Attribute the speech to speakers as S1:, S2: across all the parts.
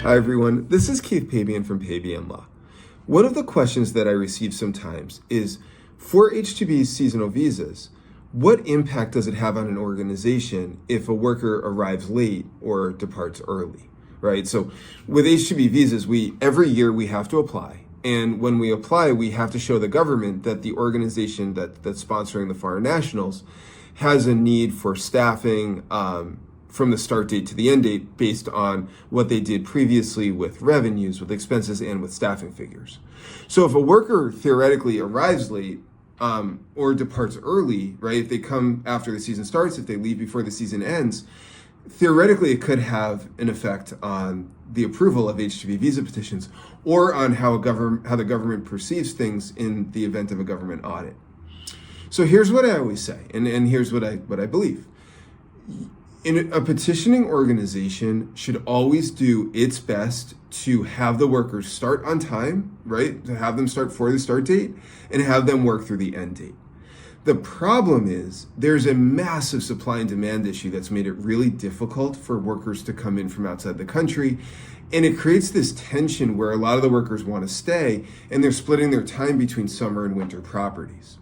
S1: Hi everyone, this is Keith Pabian from Pabian Law. One of the questions that I receive sometimes is, for H-2B seasonal visas, what impact does it have on an organization if a worker arrives late or departs early, right? So with H-2B visas, every year we have to apply. And when we apply, we have to show the government that the organization that's sponsoring the foreign nationals has a need for staffing from the start date to the end date based on what they did previously with revenues, with expenses, and with staffing figures. So if a worker theoretically arrives late or departs early, right, if they come after the season starts, if they leave before the season ends, theoretically it could have an effect on the approval of H-2B visa petitions or on how the government perceives things in the event of a government audit. So here's what I always say, and here's what I believe. A petitioning organization should always do its best to have the workers start on time, right? To have them start for the start date and have them work through the end date. The problem is there's a massive supply and demand issue that's made it really difficult for workers to come in from outside the country. And it creates this tension where a lot of the workers want to stay and they're splitting their time between summer and winter properties.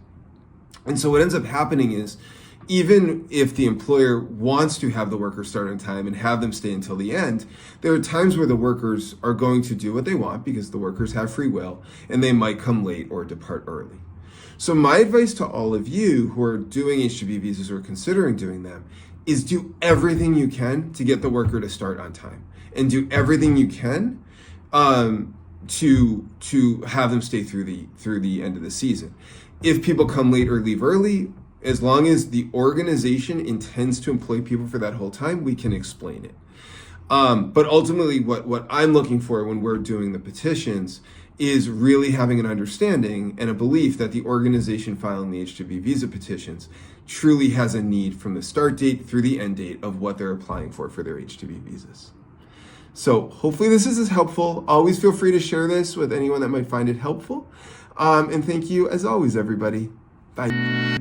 S1: And so what ends up happening is, even if the employer wants to have the workers start on time and have them stay until the end, there are times where the workers are going to do what they want because the workers have free will and they might come late or depart early. So my advice to all of you who are doing H-2B visas or considering doing them is do everything you can to get the worker to start on time and do everything you can to have them stay through the end of the season. If people come late or leave early, as long as the organization intends to employ people for that whole time, we can explain it. But ultimately, what I'm looking for when we're doing the petitions is really having an understanding and a belief that the organization filing the H-2B visa petitions truly has a need from the start date through the end date of what they're applying for their H-2B visas. So hopefully this is helpful. Always feel free to share this with anyone that might find it helpful. And thank you, as always, everybody. Bye.